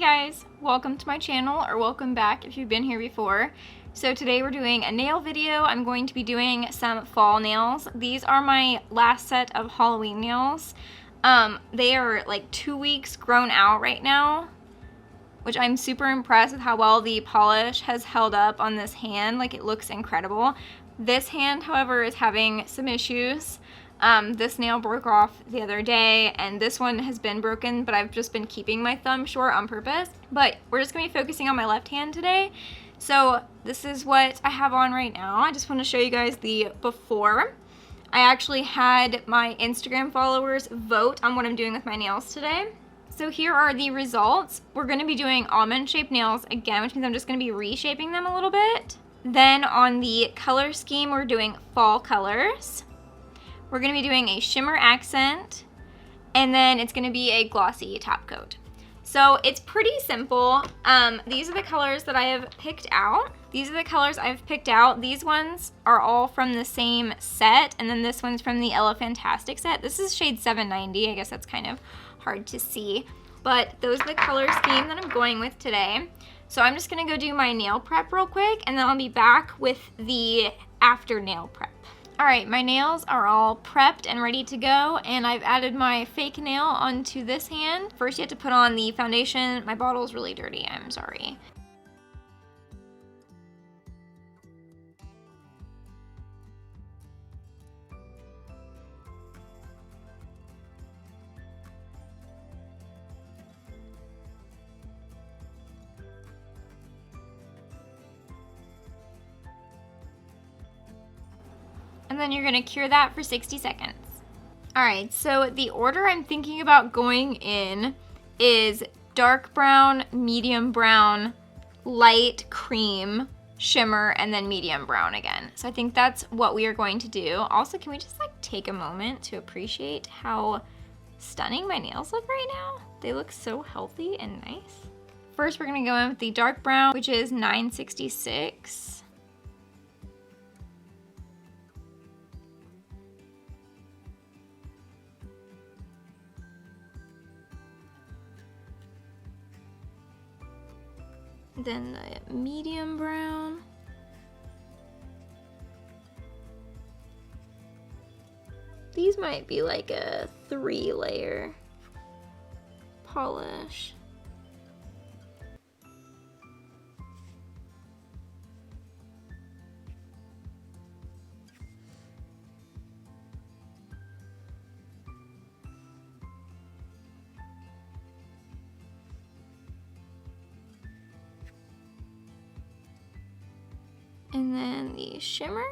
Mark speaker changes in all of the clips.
Speaker 1: guys, welcome to my channel, or welcome back if you've been here before. So today we're doing a nail video. I'm going to be doing some fall nails. These are my last set of Halloween nails. They are like 2 weeks grown out right now, which I'm super impressed with how well the polish has held up on this hand. Like, it looks incredible. This hand, however, is having some issues. This nail broke off the other day, and this one has been broken, but I've just been keeping my thumb short on purpose. But we're just gonna be focusing on my left hand today. So this is what I have on right now. I just want to show you guys the before. I actually had my Instagram followers vote on what I'm doing with my nails today. So here are the results. We're gonna be doing almond-shaped nails again, which means I'm just gonna be reshaping them a little bit. Then on the color scheme, we're doing fall colors. We're gonna be doing a shimmer accent, and then it's gonna be a glossy top coat. So it's pretty simple. These are the colors that I have picked out. These ones are all from the same set, and then this one's from the Elephantastic set. This is shade 790. I guess that's kind of hard to see, but those are the color scheme that I'm going with today. So I'm just gonna go do my nail prep real quick, and then I'll be back with the after nail prep. All right, my nails are all prepped and ready to go, and I've added my fake nail onto this hand. First, you have to put on the foundation. My bottle's really dirty, I'm sorry. And then you're gonna cure that for 60 seconds. All right, so the order I'm thinking about going in is dark brown, medium brown, light cream, shimmer, and then medium brown again. So I think that's what we are going to do. Also, can we just like take a moment to appreciate how stunning my nails look right now? They look so healthy and nice. First, we're gonna go in with the dark brown, which is 966. Then the medium brown. These might be like a 3-layer polish. And then the shimmer.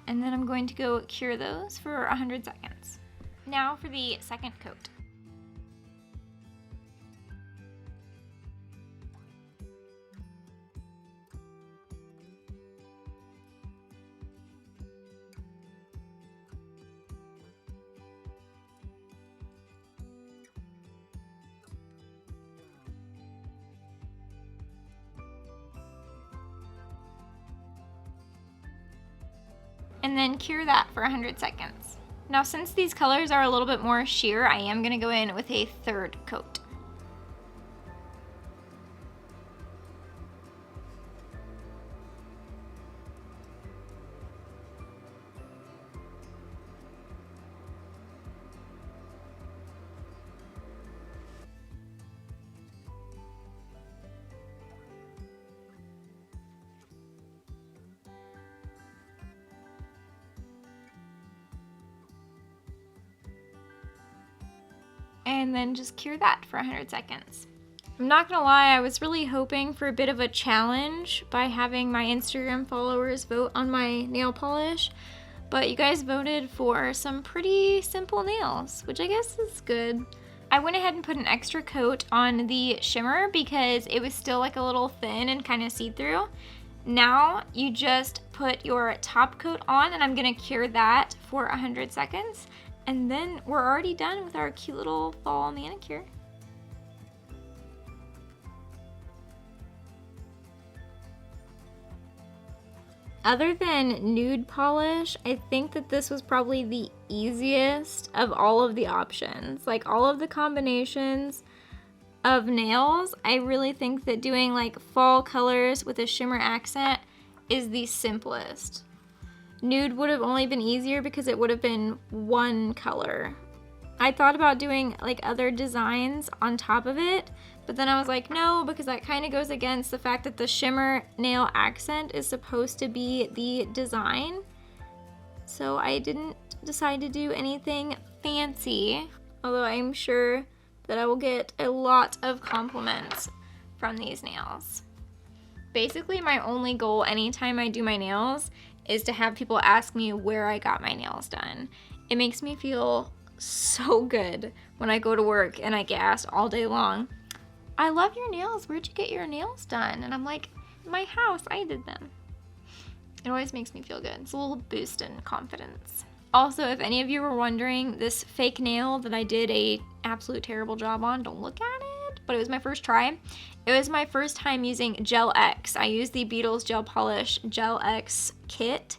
Speaker 1: And then I'm going to go cure those for 100 seconds. Now for the second coat. And then cure that for 100 seconds. Now, since these colors are a little bit more sheer, I am gonna go in with a third coat. And then just cure that for 100 seconds. I'm not gonna lie, I was really hoping for a bit of a challenge by having my Instagram followers vote on my nail polish, but you guys voted for some pretty simple nails, which I guess is good. I went ahead and put an extra coat on the shimmer because it was still like a little thin and kind of see-through. Now you just put your top coat on, and I'm gonna cure that for 100 seconds. And then we're already done with our cute little fall manicure. Other than nude polish, I think that this was probably the easiest of all of the options. Like all of the combinations of nails, I really think that doing like fall colors with a shimmer accent is the simplest. Nude would have only been easier because it would have been one color. I thought about doing like other designs on top of it, but then I was like, no, because that kind of goes against the fact that the shimmer nail accent is supposed to be the design. So I didn't decide to do anything fancy, although I'm sure that I will get a lot of compliments from these nails. Basically, my only goal anytime I do my nails is to have people ask me where I got my nails done. It makes me feel so good when I go to work and I get asked all day long, I love your nails, where'd you get your nails done? And I'm like, my house, I did them. It always makes me feel good. It's a little boost in confidence. Also, if any of you were wondering, this fake nail that I did a absolute terrible job on, don't look at it, but it was my first try. It was my first time using Gel X. I used the Beetles Gel Polish Gel X kit.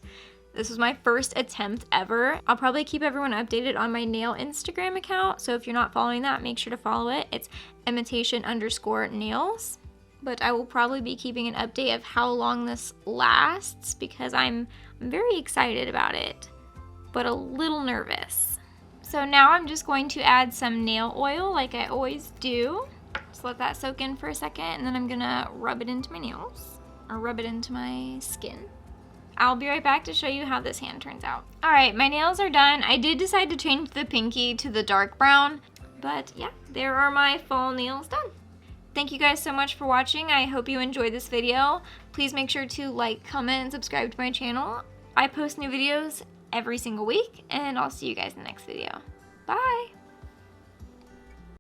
Speaker 1: This was my first attempt ever. I'll probably keep everyone updated on my nail Instagram account, so if you're not following that, make sure to follow it. It's Emmatation_nails. But I will probably be keeping an update of how long this lasts because I'm very excited about it, but a little nervous. So now I'm just going to add some nail oil like I always do. Just let that soak in for a second, and then I'm gonna rub it into my nails, or rub it into my skin. I'll be right back to show you how this hand turns out. All right, my nails are done. I did decide to change the pinky to the dark brown, but yeah, there are my fall nails done. Thank you guys so much for watching. I hope you enjoyed this video. Please make sure to like, comment, and subscribe to my channel. I post new videos every single week, and I'll see you guys in the next video. Bye.